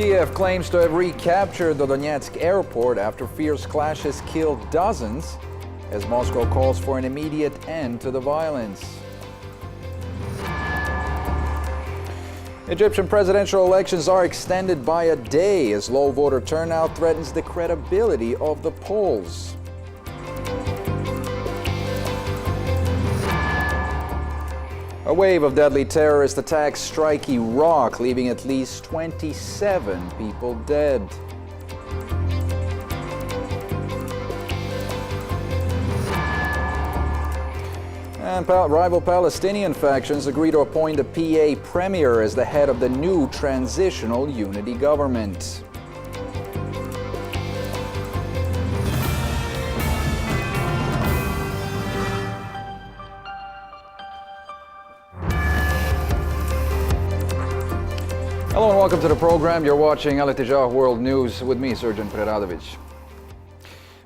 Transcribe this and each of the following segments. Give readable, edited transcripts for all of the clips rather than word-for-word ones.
Kiev claims to have recaptured the Donetsk airport after fierce clashes killed dozens, as Moscow calls for an immediate end to the violence. Egyptian presidential elections are extended by a day as low voter turnout threatens the credibility of the polls. A wave of deadly terrorist attacks strike Iraq, leaving at least 27 people dead. And rival Palestinian factions agree to appoint a PA premier as the head of the new transitional unity government. Hello and welcome to the program. You're watching AEE World News with me, Sergeant Preradovic.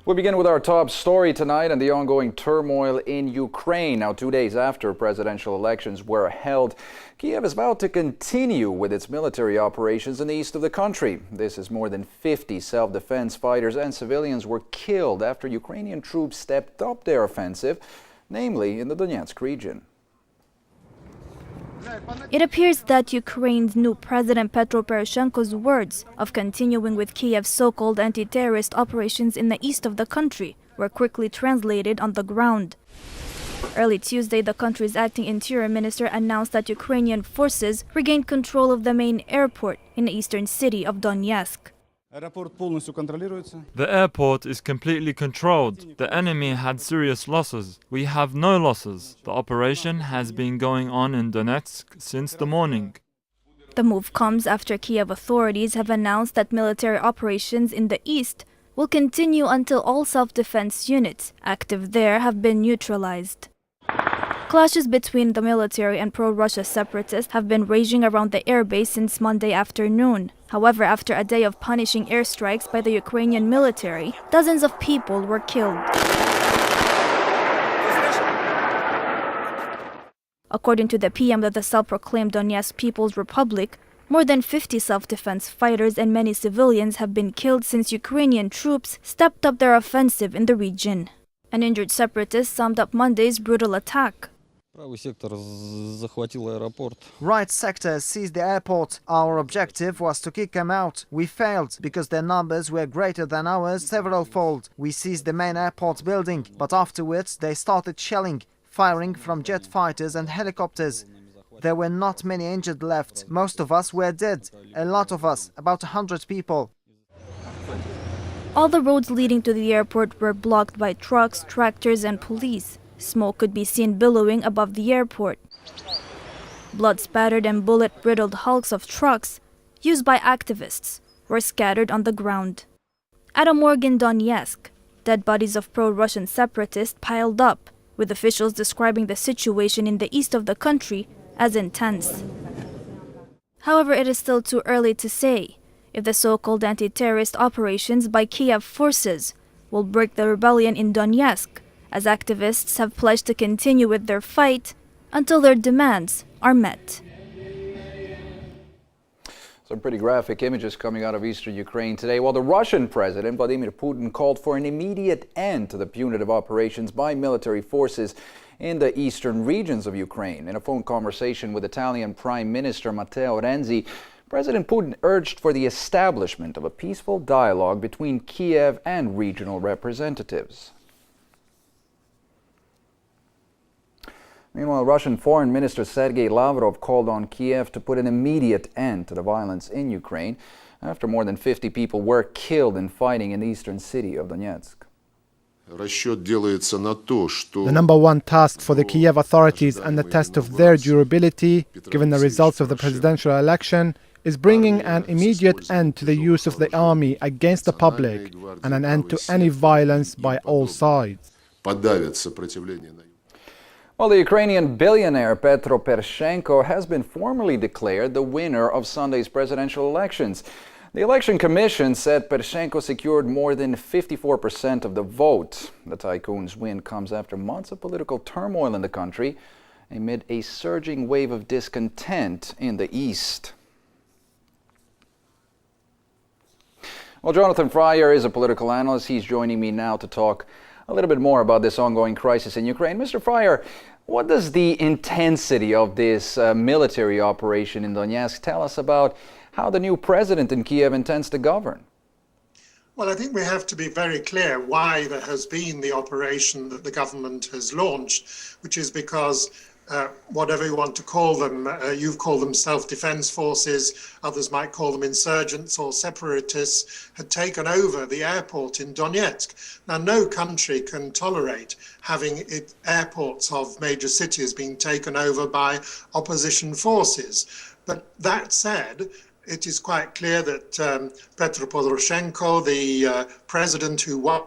We begin with our top story tonight and the ongoing turmoil in Ukraine. Now, 2 days after presidential elections were held, Kiev is about to continue with its military operations in the east of the country. This is more than 50 self-defense fighters and civilians were killed after Ukrainian troops stepped up their offensive, namely in the Donetsk region. It appears that Ukraine's new President Petro Poroshenko's words of continuing with Kiev's so-called anti-terrorist operations in the east of the country were quickly translated on the ground. Early Tuesday, the country's acting interior minister announced that Ukrainian forces regained control of the main airport in the eastern city of Donetsk. The airport is completely controlled. The enemy had serious losses. We have no losses. The operation has been going on in Donetsk since the morning. The move comes after Kiev authorities have announced that military operations in the east will continue until all self-defense units active there have been neutralized. Clashes between the military and pro-Russia separatists have been raging around the airbase since Monday afternoon. However, after a day of punishing airstrikes by the Ukrainian military, dozens of people were killed. According to the PM of the self-proclaimed Donetsk People's Republic, more than 50 self-defense fighters and many civilians have been killed since Ukrainian troops stepped up their offensive in the region. An injured separatist summed up Monday's brutal attack. Right sector seized the airport. Our objective was to kick them out. We failed because their numbers were greater than ours several-fold. We seized the main airport building, but afterwards they started shelling, firing from jet fighters and helicopters. There were not many injured left. Most of us were dead. A lot of us, about 100 people. All the roads leading to the airport were blocked by trucks, tractors and police. Smoke could be seen billowing above the airport. Blood-spattered and bullet-riddled hulks of trucks, used by activists, were scattered on the ground. At a morgue in Donetsk, dead bodies of pro-Russian separatists piled up, with officials describing the situation in the east of the country as intense. However, it is still too early to say if the so-called anti-terrorist operations by Kiev forces will break the rebellion in Donetsk, as activists have pledged to continue with their fight until their demands are met. Some pretty graphic images coming out of eastern Ukraine today, while the Russian President Vladimir Putin called for an immediate end to the punitive operations by military forces in the eastern regions of Ukraine. In a phone conversation with Italian Prime Minister Matteo Renzi, President Putin urged for the establishment of a peaceful dialogue between Kiev and regional representatives. Meanwhile, Russian Foreign Minister Sergei Lavrov called on Kiev to put an immediate end to the violence in Ukraine after more than 50 people were killed in fighting in the eastern city of Donetsk. The number one task for the Kiev authorities and the test of their durability, given the results of the presidential election, is bringing an immediate end to the use of the army against the public and an end to any violence by all sides. Well, the Ukrainian billionaire Petro Poroshenko has been formally declared the winner of Sunday's presidential elections. The election commission said Poroshenko secured more than 54% of the vote. The tycoon's win comes after months of political turmoil in the country amid a surging wave of discontent in the east. Well, Jonathan Fryer is a political analyst. He's joining me now to talk a little bit more about this ongoing crisis in Ukraine. Mr. Fryer, what does the intensity of this military operation in Donetsk tell us about how the new president in Kiev intends to govern? Well, I think we have to be very clear why there has been the operation that the government has launched, which is because whatever you want to call them, you've called them self-defense forces, others might call them insurgents or separatists, had taken over the airport in Donetsk. Now, no country can tolerate having airports of major cities being taken over by opposition forces. But that said, it is quite clear that Petro Poroshenko, the president who won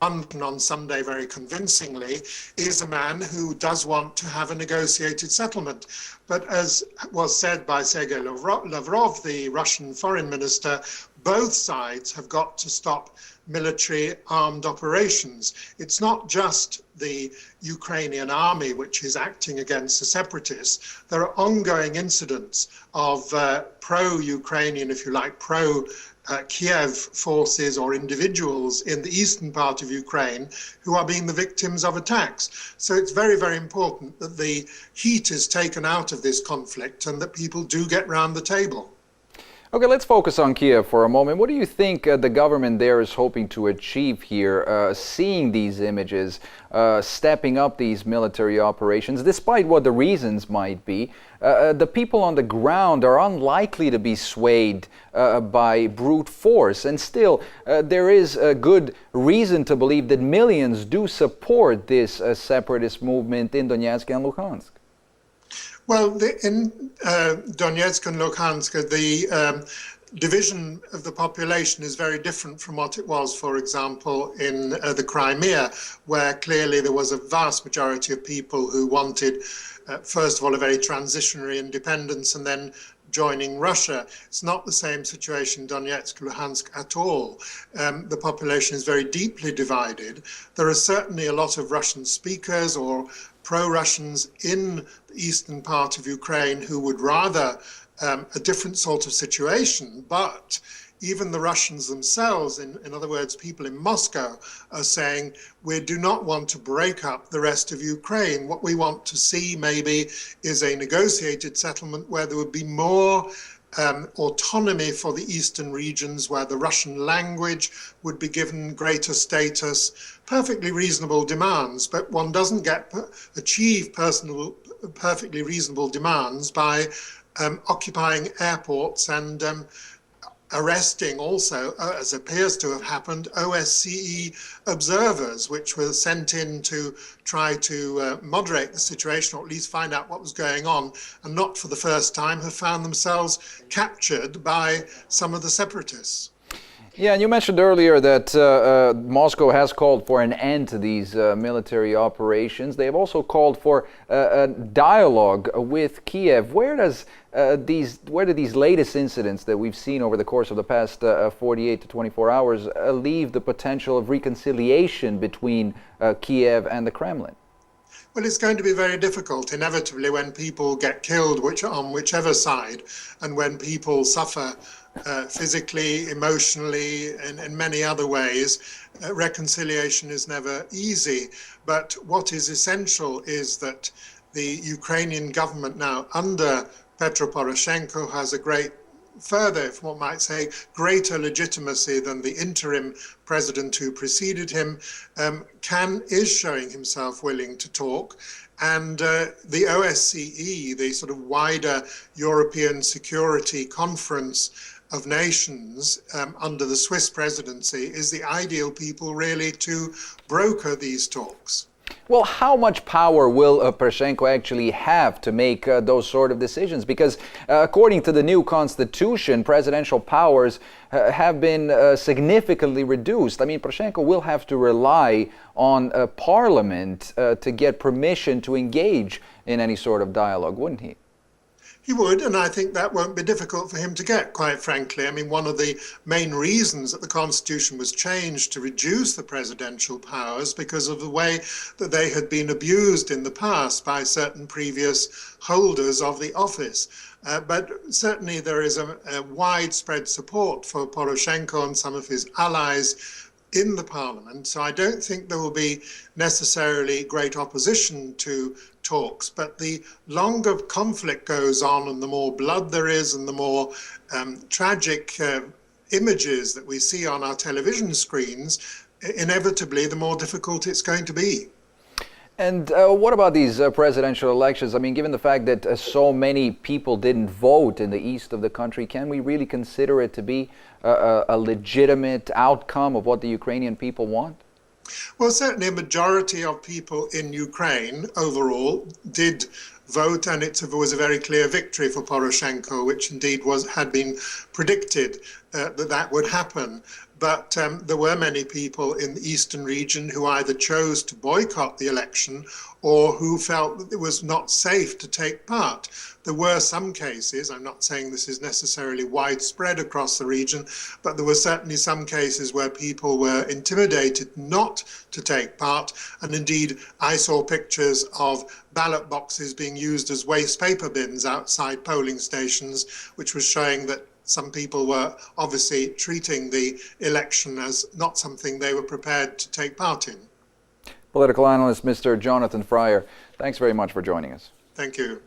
on Sunday very convincingly, is a man who does want to have a negotiated settlement. But as was said by Sergei Lavrov, the Russian foreign minister, both sides have got to stop military armed operations. It's not just the Ukrainian army which is acting against the separatists. There are ongoing incidents of pro-Ukrainian, if you like, Kiev forces or individuals in the eastern part of Ukraine who are being the victims of attacks. So it's very, very important that the heat is taken out of this conflict and that people do get round the table. Okay, let's focus on Kiev for a moment. What do you think the government there is hoping to achieve here, seeing these images, stepping up these military operations, despite what the reasons might be? The people on the ground are unlikely to be swayed by brute force, and still there is a good reason to believe that millions do support this separatist movement in Donetsk and Luhansk. Well, in Donetsk and Luhansk, the division of the population is very different from what it was, for example, in the Crimea, where clearly there was a vast majority of people who wanted, first of all, a very transitionary independence and then joining Russia. It's not the same situation in Donetsk, Luhansk at all. The population is very deeply divided. There are certainly a lot of Russian speakers or pro-Russians in the eastern part of Ukraine who would rather a different sort of situation, but even the Russians themselves, in other words, people in Moscow, are saying, we do not want to break up the rest of Ukraine. What we want to see maybe is a negotiated settlement where there would be more autonomy for the eastern regions, where the Russian language would be given greater status. Perfectly reasonable demands, but one doesn't achieve perfectly reasonable demands by occupying airports and arresting also, as appears to have happened, OSCE observers, which were sent in to try to moderate the situation, or at least find out what was going on, and not for the first time have found themselves captured by some of the separatists. Yeah, and you mentioned earlier that Moscow has called for an end to these military operations. They have also called for a dialogue with Kiev. Where do these latest incidents that we've seen over the course of the past 48 to 24 hours leave the potential of reconciliation between Kiev and the Kremlin? Well, it's going to be very difficult, inevitably, when people get killed, on whichever side, and when people suffer physically, emotionally, and in many other ways. Reconciliation is never easy. But what is essential is that the Ukrainian government now, under Petro Poroshenko, has a further, if one might say, greater legitimacy than the interim president who preceded him, is showing himself willing to talk. And the OSCE, the sort of wider European Security Conference of Nations under the Swiss presidency, is the ideal people really to broker these talks. Well, how much power will Poroshenko actually have to make those sort of decisions? Because according to the new constitution, presidential powers have been significantly reduced. I mean, Poroshenko will have to rely on parliament to get permission to engage in any sort of dialogue, wouldn't he? He would, and I think that won't be difficult for him to get, quite frankly. I mean, one of the main reasons that the Constitution was changed to reduce the presidential powers because of the way that they had been abused in the past by certain previous holders of the office. But certainly there is a widespread support for Poroshenko and some of his allies in the parliament. So I don't think there will be necessarily great opposition to talks, but the longer conflict goes on and the more blood there is and the more tragic images that we see on our television screens, inevitably the more difficult it's going to be. And what about these presidential elections? I mean, given the fact that so many people didn't vote in the east of the country, can we really consider it to be a legitimate outcome of what the Ukrainian people want? Well, certainly a majority of people in Ukraine overall did vote, and it was a very clear victory for Poroshenko, which indeed had been predicted that would happen. But there were many people in the eastern region who either chose to boycott the election or who felt that it was not safe to take part. There were some cases, I'm not saying this is necessarily widespread across the region, but there were certainly some cases where people were intimidated not to take part. And indeed, I saw pictures of ballot boxes being used as waste paper bins outside polling stations, which was showing that some people were obviously treating the election as not something they were prepared to take part in. Political analyst Mr. Jonathan Fryer, thanks very much for joining us. Thank you.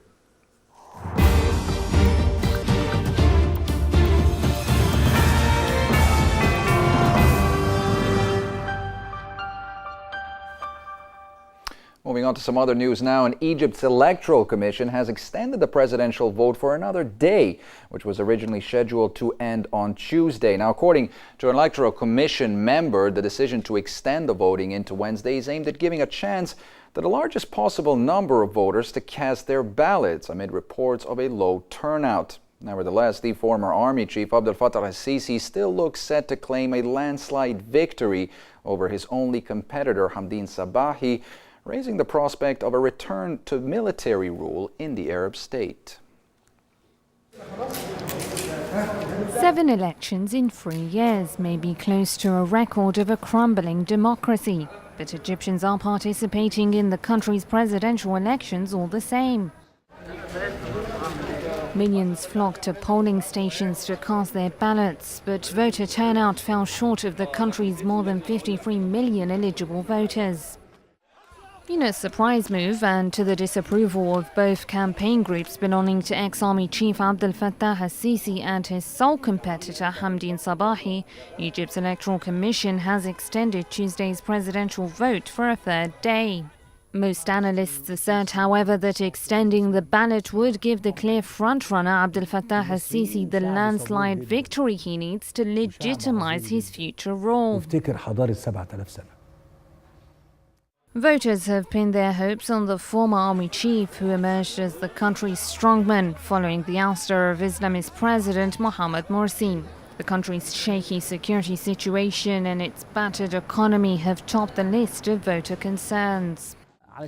Moving on to some other news now, and Egypt's Electoral Commission has extended the presidential vote for another day, which was originally scheduled to end on Tuesday. Now, according to an Electoral Commission member, the decision to extend the voting into Wednesday is aimed at giving a chance to the largest possible number of voters to cast their ballots amid reports of a low turnout. Nevertheless, the former army chief Abdel Fattah al-Sisi still looks set to claim a landslide victory over his only competitor, Hamdin Sabahi, raising the prospect of a return to military rule in the Arab state. 7 elections in 3 years may be close to a record of a crumbling democracy, but Egyptians are participating in the country's presidential elections all the same. Millions flocked to polling stations to cast their ballots, but voter turnout fell short of the country's more than 53 million eligible voters. In a surprise move and to the disapproval of both campaign groups belonging to ex-army chief Abdel Fattah al-Sisi and his sole competitor Hamdin Sabahi, Egypt's Electoral Commission has extended Tuesday's presidential vote for a third day. Most analysts assert, however, that extending the ballot would give the clear frontrunner Abdel Fattah al-Sisi the landslide victory he needs to legitimize his future rule. Voters have pinned their hopes on the former army chief, who emerged as the country's strongman following the ouster of Islamist President Mohamed Morsi. The country's shaky security situation and its battered economy have topped the list of voter concerns. I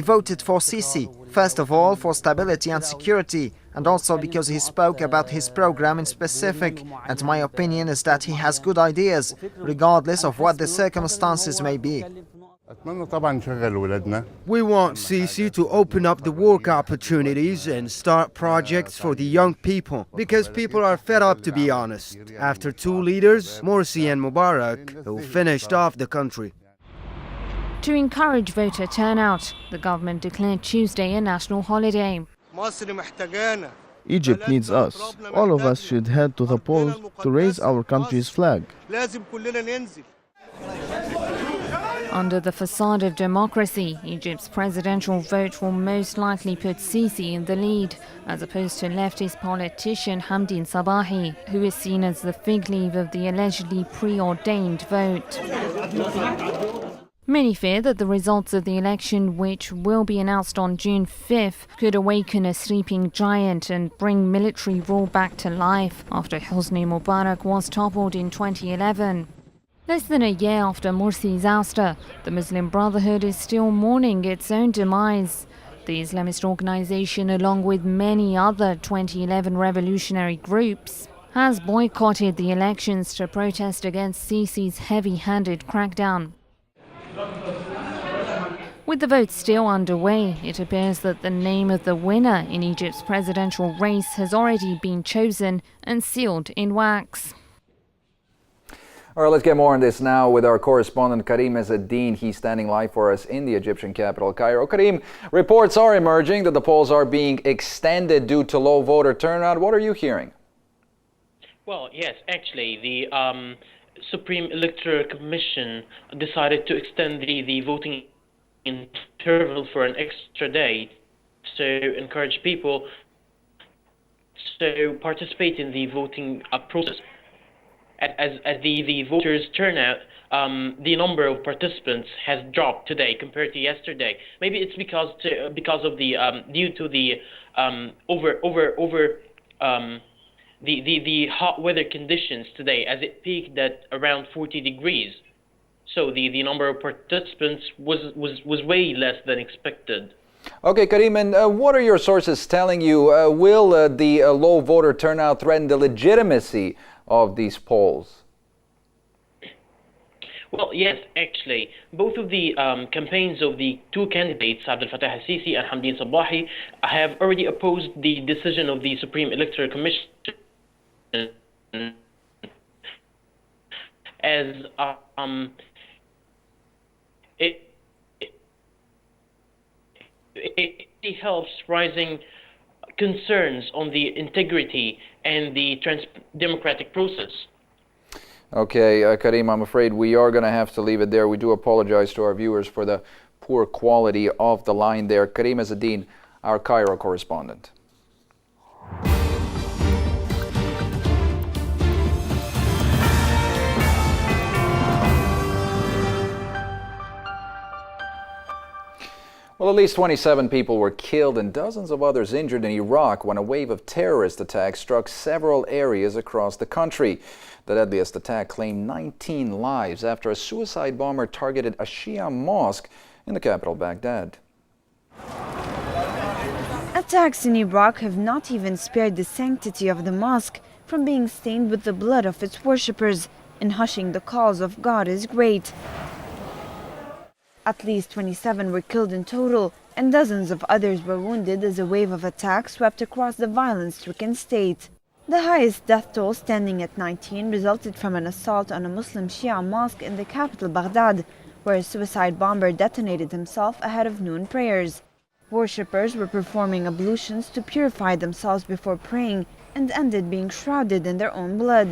voted for Sisi, first of all for stability and security, and also because he spoke about his program in specific, and my opinion is that he has good ideas, regardless of what the circumstances may be. We want Sisi to open up the work opportunities and start projects for the young people, because people are fed up, to be honest, after 2 leaders, Morsi and Mubarak, who finished off the country. To encourage voter turnout, the government declared Tuesday a national holiday. Egypt needs us. All of us should head to the polls to raise our country's flag. Under the facade of democracy, Egypt's presidential vote will most likely put Sisi in the lead, as opposed to leftist politician Hamdin Sabahi, who is seen as the fig leaf of the allegedly preordained vote. Many fear that the results of the election, which will be announced on June 5th, could awaken a sleeping giant and bring military rule back to life after Hosni Mubarak was toppled in 2011. Less than a year after Morsi's ouster, the Muslim Brotherhood is still mourning its own demise. The Islamist organization, along with many other 2011 revolutionary groups, has boycotted the elections to protest against Sisi's heavy-handed crackdown. With the vote still underway, it appears that the name of the winner in Egypt's presidential race has already been chosen and sealed in wax. All right, let's get more on this now with our correspondent Karim Ezzeddin. He's standing live for us in the Egyptian capital, Cairo. Karim, reports are emerging that the polls are being extended due to low voter turnout. What are you hearing? Well, yes, actually, the Supreme Electoral Commission decided to extend the voting interval for an extra day to encourage people to participate in the voting process. As the voters turnout, the number of participants has dropped today compared to yesterday. Maybe it's because of the due to the the hot weather conditions today, as it peaked at around 40 degrees. So the number of participants was way less than expected. Okay, Karim, and what are your sources telling you? Will the low voter turnout threaten the legitimacy of these polls? Well, yes, actually, both of the campaigns of the two candidates, Abdel Fattah al-Sisi and Hamdin Sabahi, have already opposed the decision of the Supreme Electoral Commission, as it helps raising concerns on the integrity and the democratic process. Okay, Karim, I'm afraid we are going to have to leave it there. We do apologize to our viewers for the poor quality of the line there. Karim Ezzeddin, our Cairo correspondent. Well, at least 27 people were killed and dozens of others injured in Iraq when a wave of terrorist attacks struck several areas across the country. The deadliest attack claimed 19 lives after a suicide bomber targeted a Shia mosque in the capital, Baghdad. Attacks in Iraq have not even spared the sanctity of the mosque from being stained with the blood of its worshippers, and hushing the calls of God is great. At least 27 were killed in total, and dozens of others were wounded as a wave of attacks swept across the violence-stricken state. The highest death toll, standing at 19, resulted from an assault on a Muslim Shia mosque in the capital, Baghdad, where a suicide bomber detonated himself ahead of noon prayers. Worshippers were performing ablutions to purify themselves before praying and ended being shrouded in their own blood.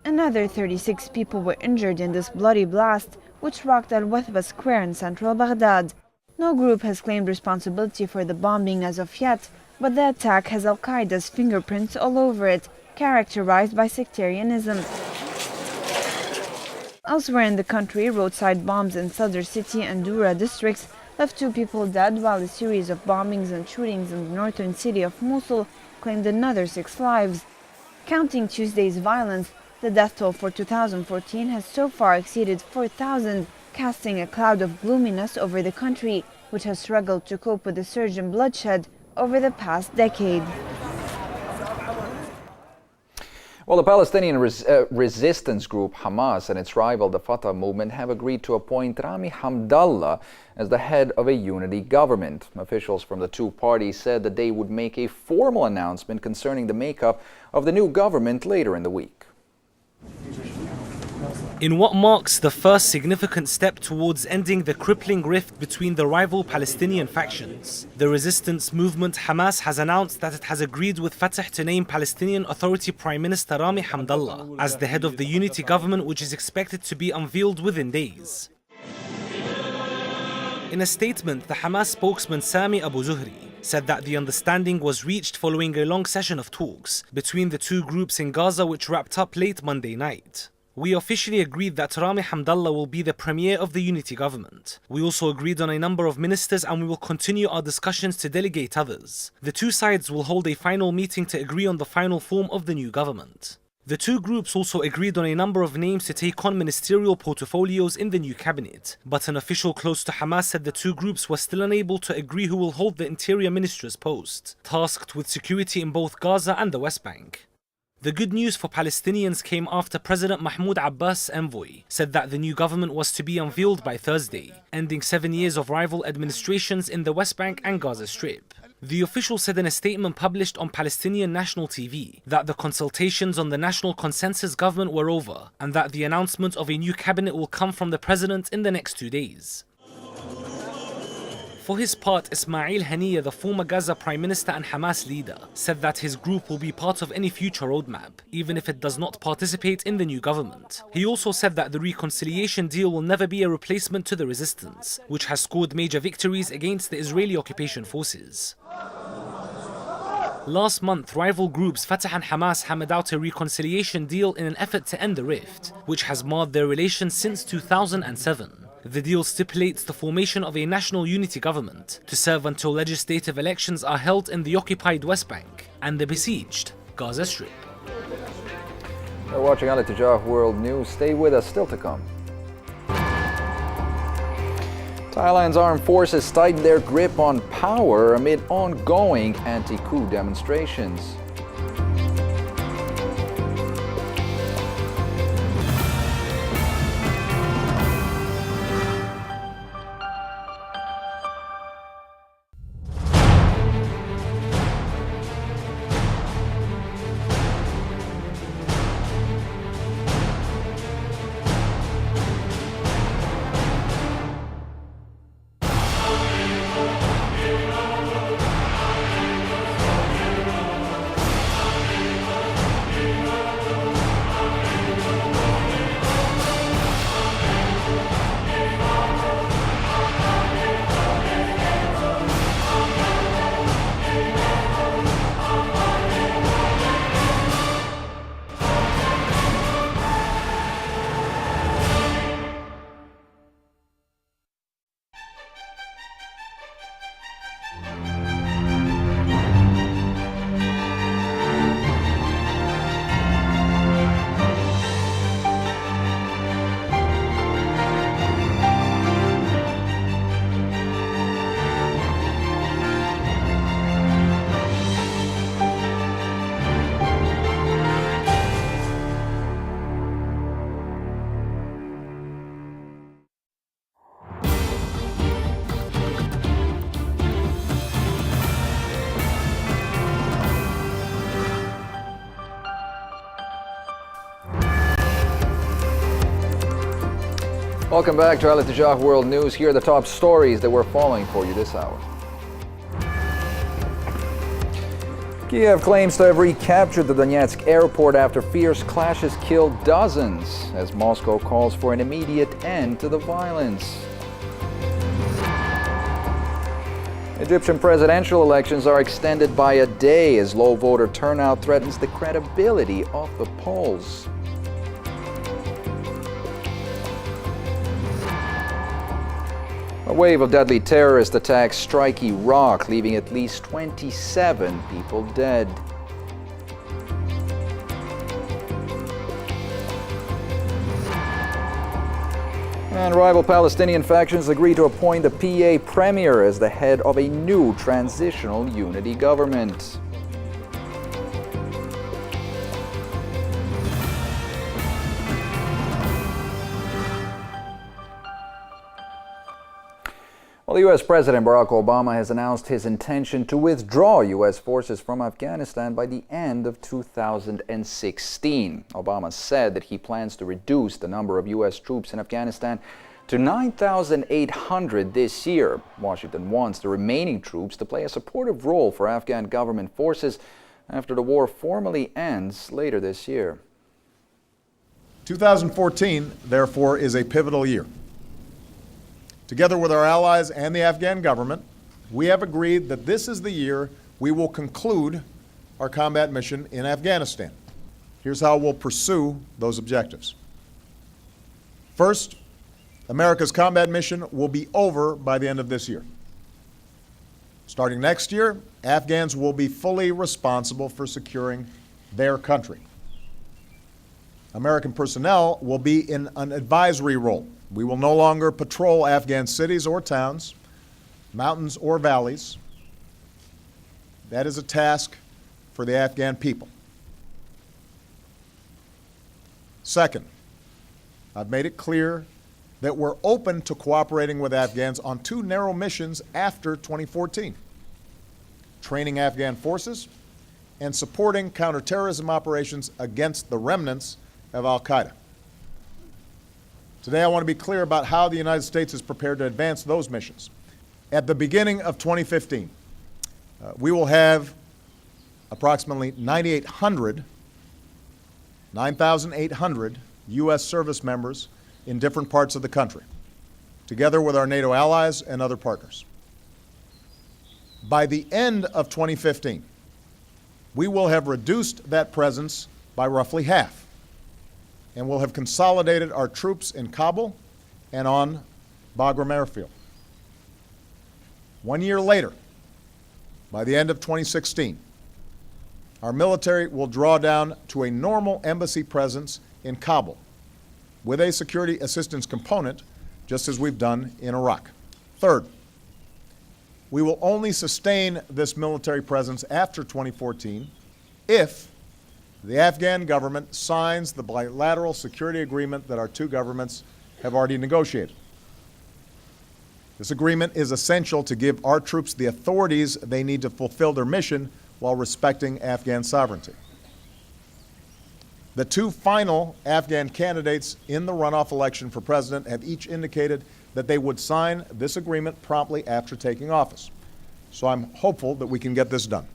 Another 36 people were injured in this bloody blast, which rocked Al-Wathba Square in central Baghdad. No group has claimed responsibility for the bombing as of yet, but the attack has Al-Qaeda's fingerprints all over it, characterized by sectarianism. Elsewhere in the country, roadside bombs in Sadr City and Dura districts left 2 people dead, while a series of bombings and shootings in the northern city of Mosul claimed another 6 lives. Counting Tuesday's violence, the death toll for 2014 has so far exceeded 4,000, casting a cloud of gloominess over the country, which has struggled to cope with the surge in bloodshed over the past decade. Well, the Palestinian resistance group Hamas and its rival, the Fatah movement, have agreed to appoint Rami Hamdallah as the head of a unity government. Officials from the two parties said that they would make a formal announcement concerning the makeup of the new government later in the week. In what marks the first significant step towards ending the crippling rift between the rival Palestinian factions, the resistance movement Hamas has announced that it has agreed with Fatah to name Palestinian Authority Prime Minister Rami Hamdallah as the head of the unity government, which is expected to be unveiled within days. In a statement, the Hamas spokesman Sami Abu Zuhri said that the understanding was reached following a long session of talks between the two groups in Gaza, which wrapped up late Monday night. We officially agreed that Rami Hamdallah will be the premier of the unity government. We also agreed on a number of ministers, and we will continue our discussions to delegate others. The two sides will hold a final meeting to agree on the final form of the new government. The two groups also agreed on a number of names to take on ministerial portfolios in the new cabinet, but an official close to Hamas said the two groups were still unable to agree who will hold the interior minister's post, tasked with security in both Gaza and the West Bank. The good news for Palestinians came after President Mahmoud Abbas' envoy said that the new government was to be unveiled by Thursday, ending 7 years of rival administrations in the West Bank and Gaza Strip. The official said in a statement published on Palestinian national TV that the consultations on the national consensus government were over and that the announcement of a new cabinet will come from the president in the next 2 days. For his part, Ismail Haniyeh, the former Gaza Prime Minister and Hamas leader, said that his group will be part of any future roadmap, even if it does not participate in the new government. He also said that the reconciliation deal will never be a replacement to the resistance, which has scored major victories against the Israeli occupation forces. Last month, rival groups Fatah and Hamas hammered out a reconciliation deal in an effort to end the rift, which has marred their relations since 2007. The deal stipulates the formation of a national unity government to serve until legislative elections are held in the occupied West Bank and the besieged Gaza Strip. You're watching Al-Tijah World News. Stay with us, still to come. Thailand's armed forces tighten their grip on power amid ongoing anti-coup demonstrations. Welcome back to Al-Tijah World News. Here are the top stories that we're following for you this hour. Kiev claims to have recaptured the Donetsk airport after fierce clashes killed dozens, as Moscow calls for an immediate end to the violence. Egyptian presidential elections are extended by a day as low voter turnout threatens the credibility of the polls. A wave of deadly terrorist attacks strike Iraq, leaving at least 27 people dead. And rival Palestinian factions agree to appoint the PA premier as the head of a new transitional unity government. Well, the U.S. President Barack Obama has announced his intention to withdraw U.S. forces from Afghanistan by the end of 2016. Obama said that he plans to reduce the number of U.S. troops in Afghanistan to 9,800 this year. Washington wants the remaining troops to play a supportive role for Afghan government forces after the war formally ends later this year. 2014, therefore, is a pivotal year. Together with our allies and the Afghan government, we have agreed that this is the year we will conclude our combat mission in Afghanistan. Here's how we'll pursue those objectives. First, America's combat mission will be over by the end of this year. Starting next year, Afghans will be fully responsible for securing their country. American personnel will be in an advisory role. We will no longer patrol Afghan cities or towns, mountains or valleys. That is a task for the Afghan people. Second, I've made it clear that we're open to cooperating with Afghans on two narrow missions after 2014: training Afghan forces and supporting counterterrorism operations against the remnants of al-Qaeda. Today I want to be clear about how the United States is prepared to advance those missions. At the beginning of 2015, we will have approximately 9,800 U.S. service members in different parts of the country, together with our NATO allies and other partners. By the end of 2015, we will have reduced that presence by roughly half, and we'll have consolidated our troops in Kabul and on Bagram Airfield. 1 year later, by the end of 2016, our military will draw down to a normal embassy presence in Kabul with a security assistance component, just as we've done in Iraq. Third, we will only sustain this military presence after 2014 if the Afghan government signs the bilateral security agreement that our two governments have already negotiated. This agreement is essential to give our troops the authorities they need to fulfill their mission while respecting Afghan sovereignty. The two final Afghan candidates in the runoff election for president have each indicated that they would sign this agreement promptly after taking office. So I'm hopeful that we can get this done.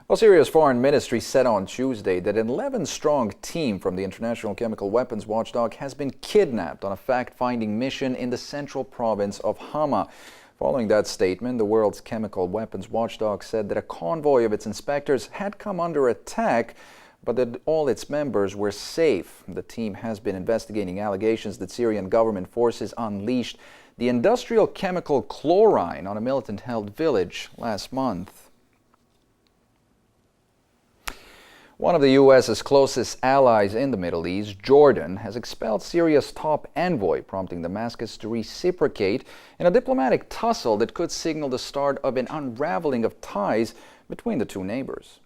Well, Syria's foreign ministry said on Tuesday that an 11-strong team from the International Chemical Weapons Watchdog has been kidnapped on a fact-finding mission in the central province of Hama. Following that statement, the world's chemical weapons watchdog said that a convoy of its inspectors had come under attack, but that all its members were safe. The team has been investigating allegations that Syrian government forces unleashed the industrial chemical chlorine on a militant-held village last month. One of the U.S.'s closest allies in the Middle East, Jordan, has expelled Syria's top envoy, prompting Damascus to reciprocate in a diplomatic tussle that could signal the start of an unraveling of ties between the two neighbors.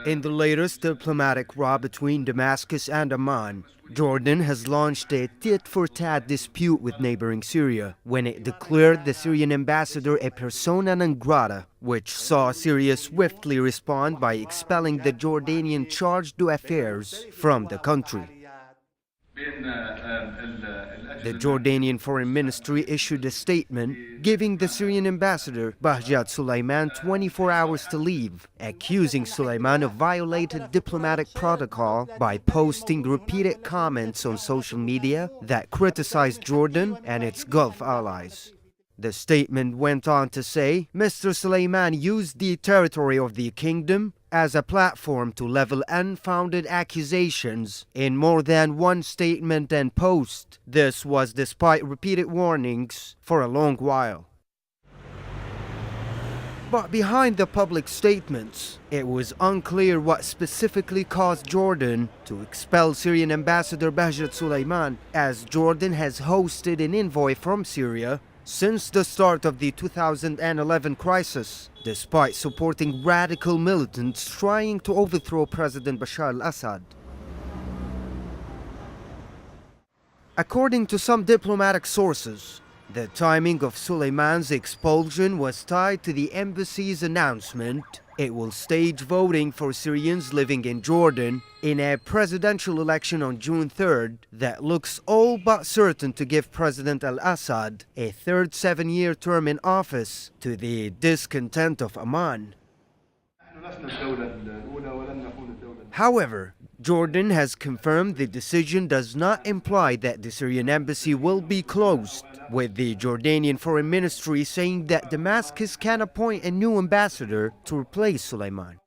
In the latest diplomatic row between Damascus and Amman, Jordan has launched a tit-for-tat dispute with neighboring Syria when it declared the Syrian ambassador a persona non grata, which saw Syria swiftly respond by expelling the Jordanian charge d'affaires from the country. The Jordanian Foreign Ministry issued a statement giving the Syrian ambassador Bahjat Suleiman 24 hours to leave, accusing Suleiman of violated diplomatic protocol by posting repeated comments on social media that criticized Jordan and its Gulf allies. The statement went on to say Mr. Suleiman used the territory of the kingdom as a platform to level unfounded accusations in more than one statement and post. This was despite repeated warnings for a long while. But behind the public statements, it was unclear what specifically caused Jordan to expel Syrian ambassador Bahjat Suleiman, as Jordan has hosted an envoy from Syria since the start of the 2011 crisis, despite supporting radical militants trying to overthrow President Bashar al-Assad. According to some diplomatic sources, the timing of Suleiman's expulsion was tied to the embassy's announcement it will stage voting for Syrians living in Jordan in a presidential election on June 3rd that looks all but certain to give President al-Assad a third 7-year term in office, to the discontent of Amman. However, Jordan has confirmed the decision does not imply that the Syrian embassy will be closed, with the Jordanian Foreign Ministry saying that Damascus can appoint a new ambassador to replace Suleiman.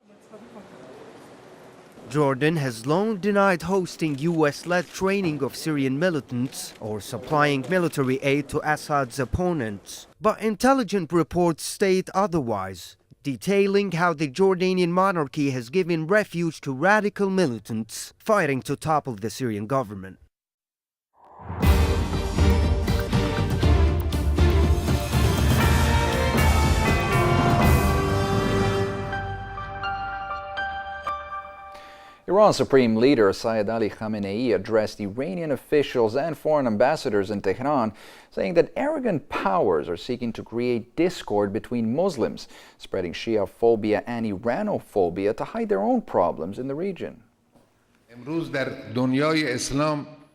Jordan has long denied hosting US-led training of Syrian militants or supplying military aid to Assad's opponents, but intelligence reports state otherwise, detailing how the Jordanian monarchy has given refuge to radical militants fighting to topple the Syrian government. Iran's Supreme Leader Sayyid Ali Khamenei addressed Iranian officials and foreign ambassadors in Tehran, saying that arrogant powers are seeking to create discord between Muslims, spreading Shia-phobia and Iranophobia to hide their own problems in the region.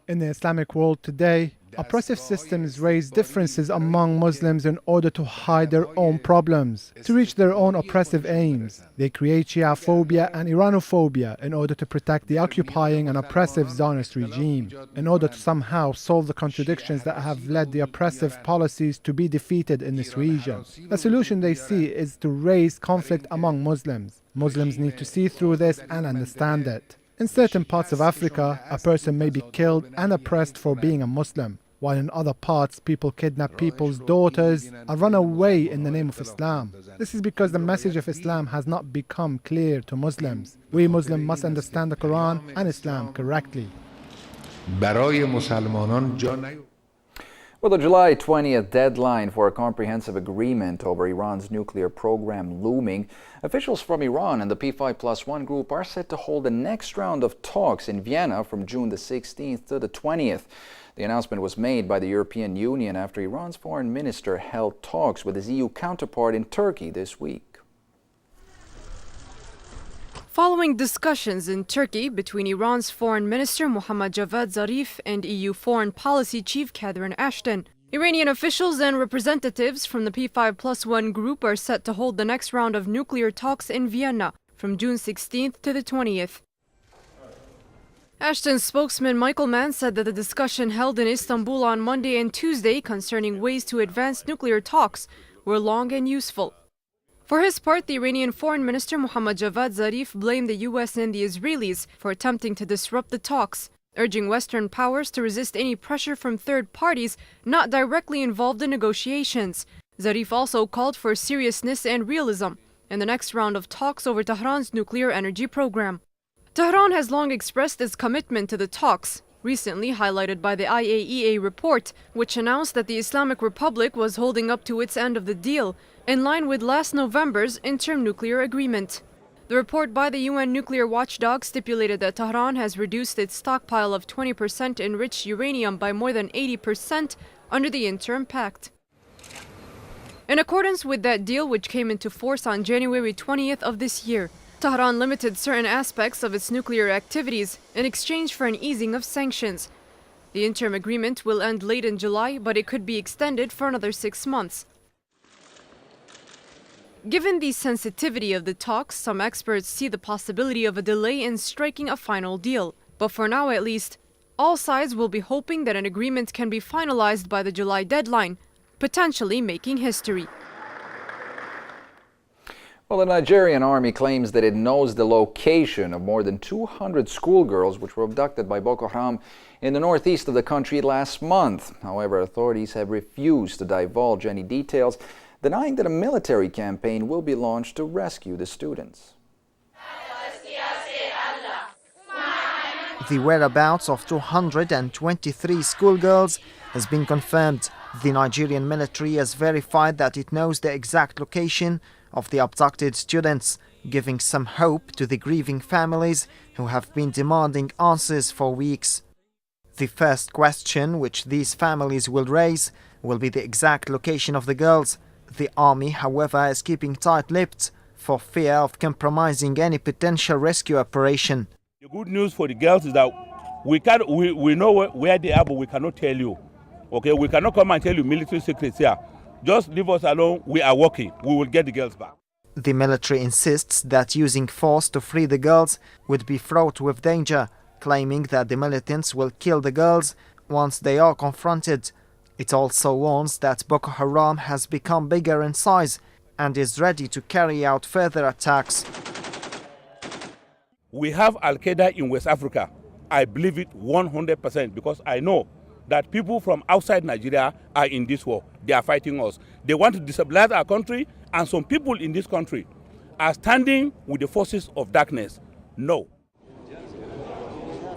In the Islamic world today, oppressive systems raise differences among Muslims in order to hide their own problems, to reach their own oppressive aims. They create Shia-phobia and Iranophobia in order to protect the occupying and oppressive Zionist regime, in order to somehow solve the contradictions that have led the oppressive policies to be defeated in this region. The solution they see is to raise conflict among Muslims. Muslims need to see through this and understand it. In certain parts of Africa, a person may be killed and oppressed for being a Muslim, while in other parts, people kidnap people's daughters and run away in the name of Islam. This is because the message of Islam has not become clear to Muslims. We Muslims must understand the Quran and Islam correctly. With the July 20th deadline for a comprehensive agreement over Iran's nuclear program looming, officials from Iran and the P5+1 group are set to hold the next round of talks in Vienna from June the 16th to the 20th. The announcement was made by the European Union after Iran's foreign minister held talks with his EU counterpart in Turkey this week. Following discussions in Turkey between Iran's Foreign Minister Mohammad Javad Zarif and EU Foreign Policy Chief Catherine Ashton, Iranian officials and representatives from the P5+1 group are set to hold the next round of nuclear talks in Vienna from June 16th to the 20th. Ashton's spokesman Michael Mann said that the discussion held in Istanbul on Monday and Tuesday concerning ways to advance nuclear talks were long and useful. For his part, the Iranian Foreign Minister Mohammad Javad Zarif blamed the US and the Israelis for attempting to disrupt the talks, urging Western powers to resist any pressure from third parties not directly involved in negotiations. Zarif also called for seriousness and realism in the next round of talks over Tehran's nuclear energy program. Tehran has long expressed its commitment to the talks, recently highlighted by the IAEA report, which announced that the Islamic Republic was holding up to its end of the deal, in line with last November's interim nuclear agreement. The report by the UN nuclear watchdog stipulated that Tehran has reduced its stockpile of 20% enriched uranium by more than 80% under the interim pact. In accordance with that deal, which came into force on January 20th of this year, Tehran limited certain aspects of its nuclear activities in exchange for an easing of sanctions. The interim agreement will end late in July, but it could be extended for another 6 months. Given the sensitivity of the talks, some experts see the possibility of a delay in striking a final deal. But for now at least, all sides will be hoping that an agreement can be finalized by the July deadline, potentially making history. Well, the Nigerian army claims that it knows the location of more than 200 schoolgirls which were abducted by Boko Haram in the northeast of the country last month. However, authorities have refused to divulge any details, denying that a military campaign will be launched to rescue the students. The whereabouts of 223 schoolgirls has been confirmed. The Nigerian military has verified that it knows the exact location of the abducted students, giving some hope to the grieving families who have been demanding answers for weeks. The first question which these families will raise will be the exact location of the girls. The army, however, is keeping tight-lipped for fear of compromising any potential rescue operation. The good news for the girls is that we know where they are, but we cannot tell you. Okay, we cannot come and tell you military secrets here. Just leave us alone. We are working. We will get the girls back. The military insists that using force to free the girls would be fraught with danger, claiming that the militants will kill the girls once they are confronted. It also warns that Boko Haram has become bigger in size and is ready to carry out further attacks. We have Al-Qaeda in West Africa. I believe it 100% because I know that people from outside Nigeria are in this war. They are fighting us. They want to destabilize our country, and some people in this country are standing with the forces of darkness. No.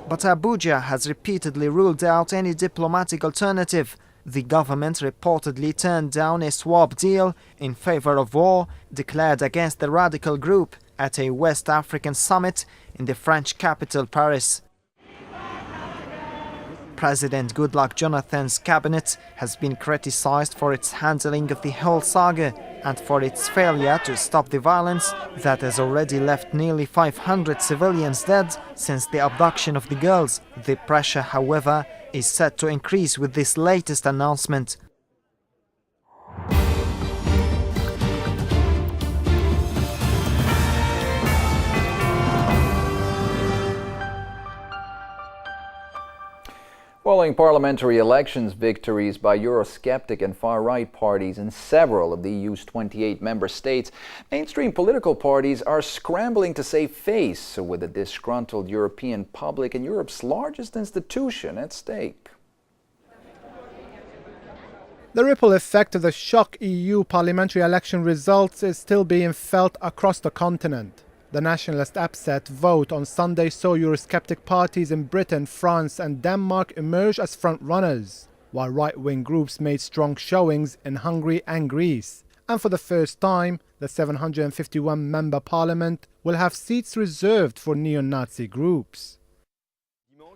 But Abuja has repeatedly ruled out any diplomatic alternative. The government reportedly turned down a swap deal in favor of war declared against the radical group at a West African summit in the French capital, Paris. President Goodluck Jonathan's cabinet has been criticized for its handling of the whole saga and for its failure to stop the violence that has already left nearly 500 civilians dead since the abduction of the girls. The pressure, however, is set to increase with this latest announcement. Following parliamentary elections, victories by Eurosceptic and far-right parties in several of the EU's 28 member states, mainstream political parties are scrambling to save face with a disgruntled European public and Europe's largest institution at stake. The ripple effect of the shock EU parliamentary election results is still being felt across the continent. The nationalist upset vote on Sunday saw Eurosceptic parties in Britain, France and Denmark emerge as front-runners, while right-wing groups made strong showings in Hungary and Greece. And for the first time, the 751-member parliament will have seats reserved for neo-Nazi groups.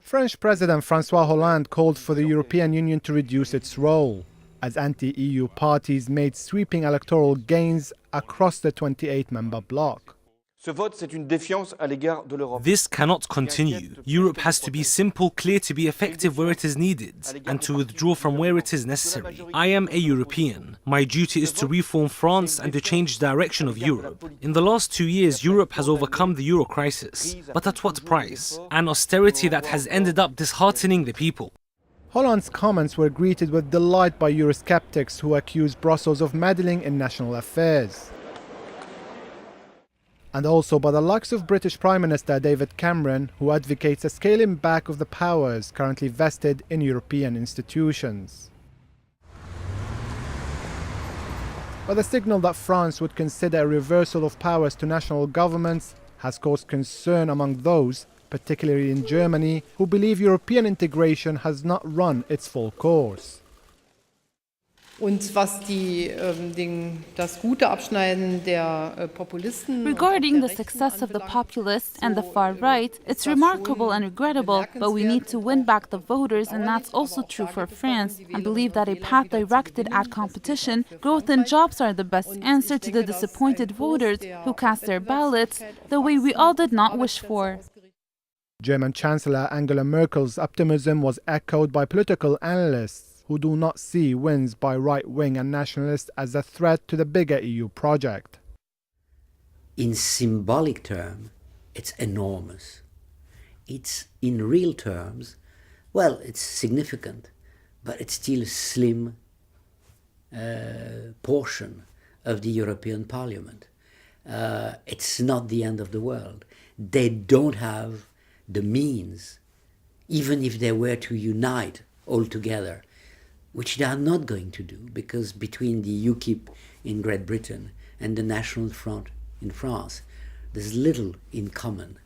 French President François Hollande called for the European Union to reduce its role, as anti-EU parties made sweeping electoral gains across the 28-member bloc. This cannot continue. Europe has to be simple, clear to be effective where it is needed, and to withdraw from where it is necessary. I am a European. My duty is to reform France and to change the direction of Europe. In the last 2 years, Europe has overcome the euro crisis. But at what price? An austerity that has ended up disheartening the people. Hollande's comments were greeted with delight by Eurosceptics who accused Brussels of meddling in national affairs. And also by the likes of British Prime Minister David Cameron, who advocates a scaling back of the powers currently vested in European institutions. But the signal that France would consider a reversal of powers to national governments has caused concern among those, particularly in Germany, who believe European integration has not run its full course. Regarding the success of the populists and the far right, it's remarkable and regrettable, but we need to win back the voters, and that's also true for France. I believe that a path directed at competition, growth and jobs are the best answer to the disappointed voters who cast their ballots the way we all did not wish for. German Chancellor Angela Merkel's optimism was echoed by political analysts who do not see wins by right-wing and nationalists as a threat to the bigger EU project. In symbolic terms, it's enormous. It's in real terms, well, it's significant, but it's still a slim portion of the European Parliament. It's not the end of the world. They don't have the means, even if they were to unite all together, which they are not going to do, because between the UKIP in Great Britain and the National Front in France, there's little in common.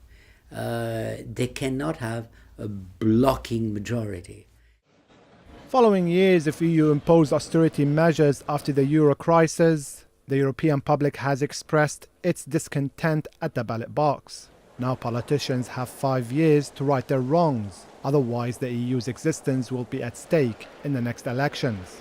They cannot have a blocking majority. Following years of EU-imposed austerity measures after the euro crisis, the European public has expressed its discontent at the ballot box. Now politicians have 5 years to right their wrongs. Otherwise, the EU's existence will be at stake in the next elections.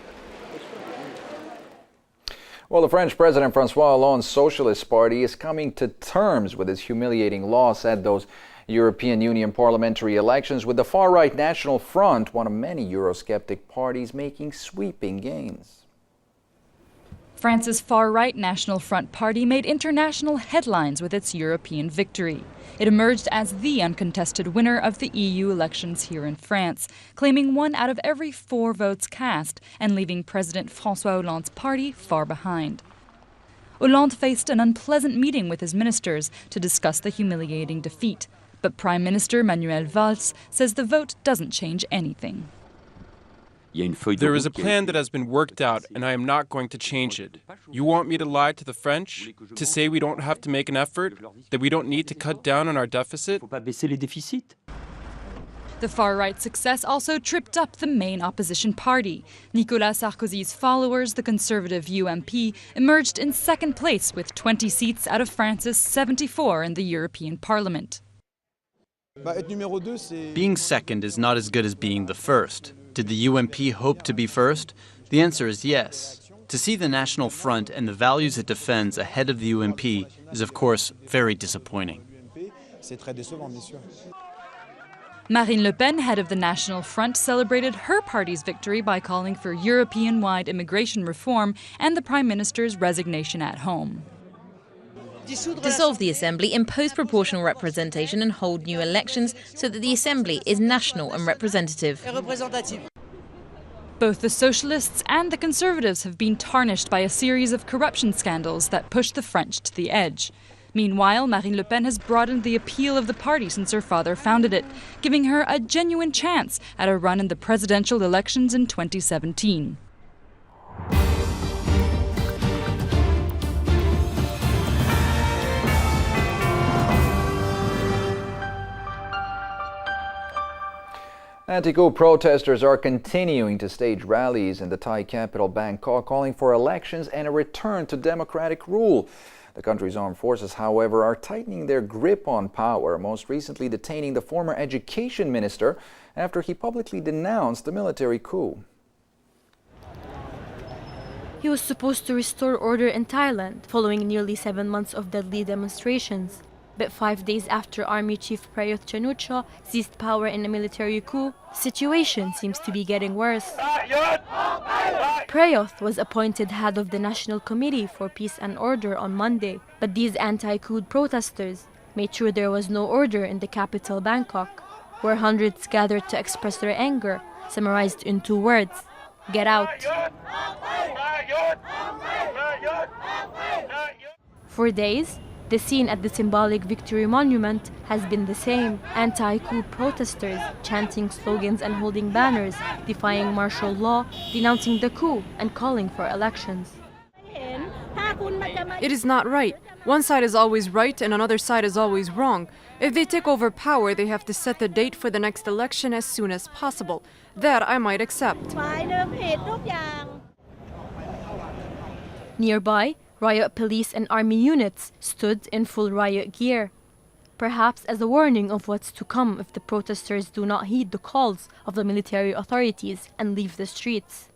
Well, the French President François Hollande's Socialist Party is coming to terms with its humiliating loss at those European Union parliamentary elections, with the far-right National Front, one of many Eurosceptic parties, making sweeping gains. France's far-right National Front party made international headlines with its European victory. It emerged as the uncontested winner of the EU elections here in France, claiming 1 out of every 4 votes cast and leaving President François Hollande's party far behind. Hollande faced an unpleasant meeting with his ministers to discuss the humiliating defeat, but Prime Minister Manuel Valls says the vote doesn't change anything. There is a plan that has been worked out, and I am not going to change it. You want me to lie to the French? To say we don't have to make an effort? That we don't need to cut down on our deficit? The far-right success also tripped up the main opposition party. Nicolas Sarkozy's followers, the conservative UMP, emerged in second place with 20 seats out of France's 74 in the European Parliament. Being second is not as good as being the first. Did the UMP hope to be first? The answer is yes. To see the National Front and the values it defends ahead of the UMP is, of course, very disappointing. Marine Le Pen, head of the National Front, celebrated her party's victory by calling for European-wide immigration reform and the Prime Minister's resignation at home. Dissolve the Assembly, impose proportional representation and hold new elections so that the Assembly is national and representative. Both the Socialists and the Conservatives have been tarnished by a series of corruption scandals that pushed the French to the edge. Meanwhile, Marine Le Pen has broadened the appeal of the party since her father founded it, giving her a genuine chance at a run in the presidential elections in 2017. Anti-coup protesters are continuing to stage rallies in the Thai capital Bangkok, calling for elections and a return to democratic rule. The country's armed forces, however, are tightening their grip on power, most recently detaining the former education minister after he publicly denounced the military coup. He was supposed to restore order in Thailand following nearly 7 months of deadly demonstrations. But 5 days after Army Chief Prayuth Chan-o-cha seized power in a military coup, the situation seems to be getting worse. Prayuth was appointed head of the National Committee for Peace and Order on Monday, but these anti-coup protesters made sure there was no order in the capital Bangkok, where hundreds gathered to express their anger, summarized in 2 words: get out. For days, the scene at the symbolic Victory Monument has been the same. Anti-coup protesters chanting slogans and holding banners, defying martial law, denouncing the coup, and calling for elections. It is not right. One side is always right and another side is always wrong. If they take over power, they have to set the date for the next election as soon as possible. That I might accept. Nearby, riot police and army units stood in full riot gear, perhaps as a warning of what's to come if the protesters do not heed the calls of the military authorities and leave the streets.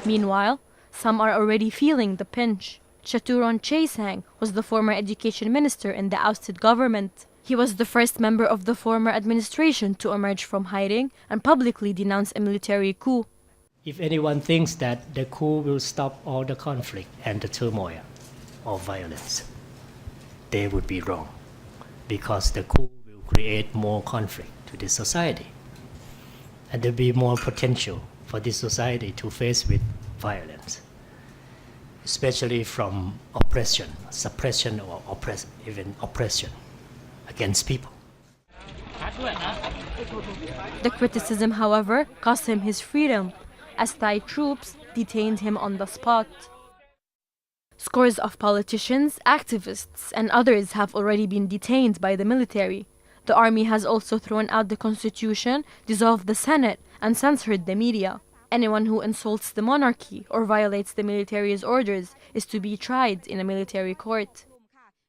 Meanwhile, some are already feeling the pinch. Chaturon Chaesang was the former education minister in the ousted government. He was the first member of the former administration to emerge from hiding and publicly denounce a military coup. If anyone thinks that the coup will stop all the conflict and the turmoil or violence, they would be wrong, because the coup will create more conflict to this society, and there will be more potential for this society to face with violence, especially from oppression, suppression, or even oppression against people. The criticism, however, cost him his freedom, as Thai troops detained him on the spot. Scores of politicians, activists, and others have already been detained by the military. The army has also thrown out the constitution, dissolved the Senate, and censored the media. Anyone who insults the monarchy or violates the military's orders is to be tried in a military court.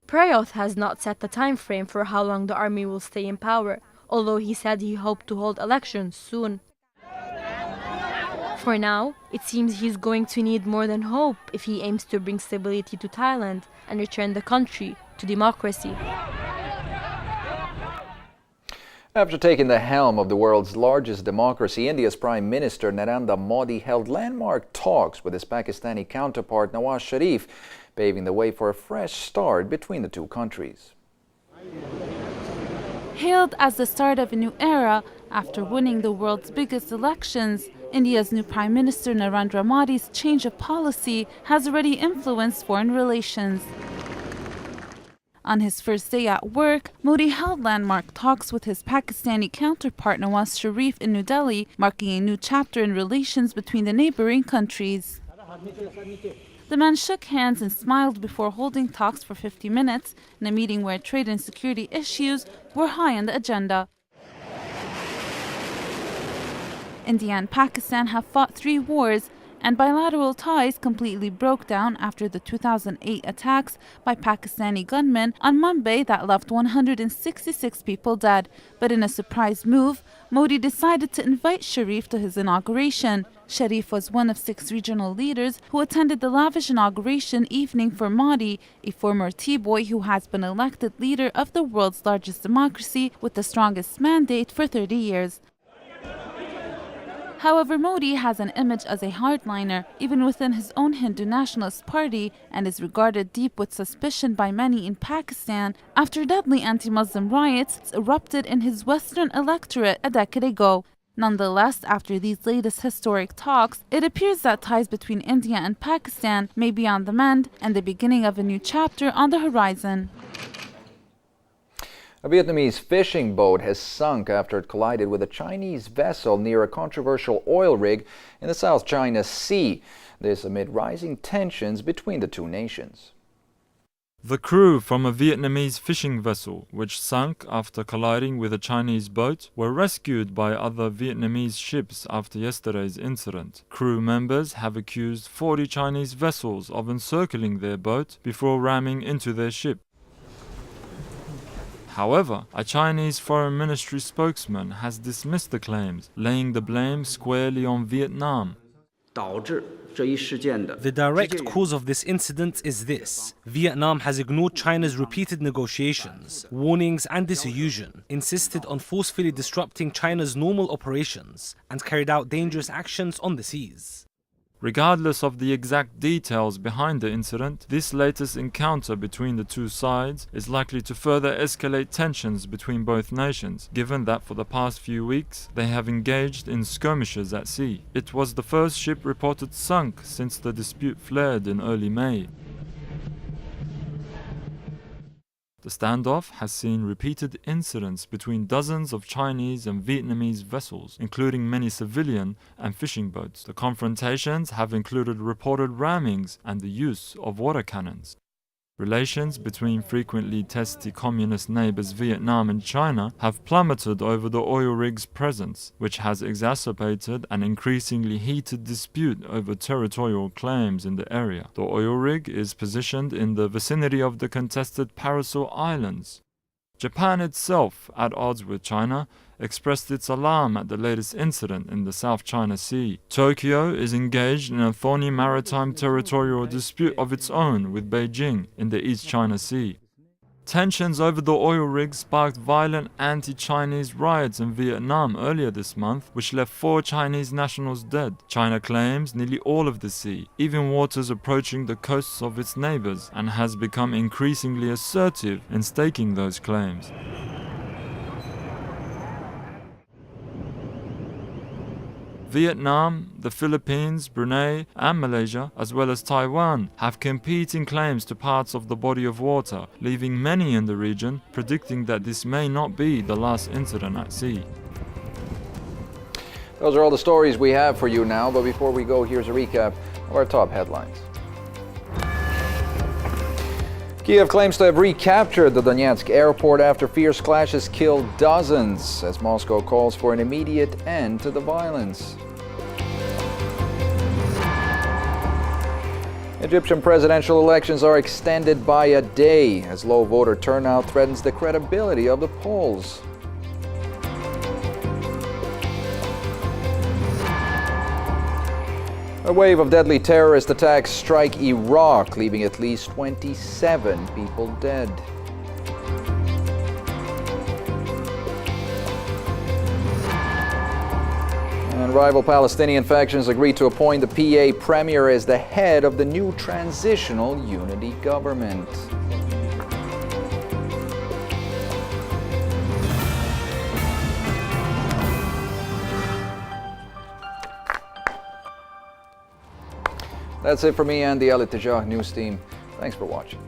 Prayuth has not set a time frame for how long the army will stay in power, although he said he hoped to hold elections soon. For now, it seems he's going to need more than hope if he aims to bring stability to Thailand and return the country to democracy. After taking the helm of the world's largest democracy, India's Prime Minister Narendra Modi held landmark talks with his Pakistani counterpart Nawaz Sharif, paving the way for a fresh start between the two countries. Hailed as the start of a new era after winning the world's biggest elections, India's new Prime Minister Narendra Modi's change of policy has already influenced foreign relations. On his first day at work, Modi held landmark talks with his Pakistani counterpart Nawaz Sharif in New Delhi, marking a new chapter in relations between the neighboring countries. The men shook hands and smiled before holding talks for 50 minutes in a meeting where trade and security issues were high on the agenda. India and Pakistan have fought 3 wars, and bilateral ties completely broke down after the 2008 attacks by Pakistani gunmen on Mumbai that left 166 people dead. But in a surprise move, Modi decided to invite Sharif to his inauguration. Sharif was one of 6 regional leaders who attended the lavish inauguration evening for Modi, a former T-boy who has been elected leader of the world's largest democracy with the strongest mandate for 30 years. However, Modi has an image as a hardliner, even within his own Hindu nationalist party, and is regarded deep with suspicion by many in Pakistan after deadly anti-Muslim riots erupted in his western electorate a decade ago. Nonetheless, after these latest historic talks, it appears that ties between India and Pakistan may be on the mend and the beginning of a new chapter on the horizon. A Vietnamese fishing boat has sunk after it collided with a Chinese vessel near a controversial oil rig in the South China Sea. This amid rising tensions between the 2 nations. The crew from a Vietnamese fishing vessel, which sank after colliding with a Chinese boat, were rescued by other Vietnamese ships after yesterday's incident. Crew members have accused 40 Chinese vessels of encircling their boat before ramming into their ship. However, a Chinese Foreign Ministry spokesman has dismissed the claims, laying the blame squarely on Vietnam. The direct cause of this incident is this: Vietnam has ignored China's repeated negotiations, warnings and disillusion, insisted on forcefully disrupting China's normal operations, and carried out dangerous actions on the seas. Regardless of the exact details behind the incident, this latest encounter between the 2 sides is likely to further escalate tensions between both nations, given that for the past few weeks they have engaged in skirmishes at sea. It was the first ship reported sunk since the dispute flared in early May. The standoff has seen repeated incidents between dozens of Chinese and Vietnamese vessels, including many civilian and fishing boats. The confrontations have included reported rammings and the use of water cannons. Relations between frequently testy communist neighbors Vietnam and China have plummeted over the oil rig's presence, which has exacerbated an increasingly heated dispute over territorial claims in the area. The oil rig is positioned in the vicinity of the contested Paracel Islands. Japan itself, at odds with China, expressed its alarm at the latest incident in the South China Sea. Tokyo is engaged in a thorny maritime territorial dispute of its own with Beijing in the East China Sea. Tensions over the oil rig sparked violent anti-Chinese riots in Vietnam earlier this month, which left 4 Chinese nationals dead. China claims nearly all of the sea, even waters approaching the coasts of its neighbors, and has become increasingly assertive in staking those claims. Vietnam, the Philippines, Brunei and Malaysia, as well as Taiwan, have competing claims to parts of the body of water, leaving many in the region predicting that this may not be the last incident at sea. Those are all the stories we have for you now, but before we go, here's a recap of our top headlines. Kiev claims to have recaptured the Donetsk airport after fierce clashes killed dozens, as Moscow calls for an immediate end to the violence. Egyptian presidential elections are extended by a day as low voter turnout threatens the credibility of the polls. A wave of deadly terrorist attacks strike Iraq, leaving at least 27 people dead. And rival Palestinian factions agree to appoint the PA premier as the head of the new transitional unity government. That's it for me and the AEE TV news team. Thanks for watching.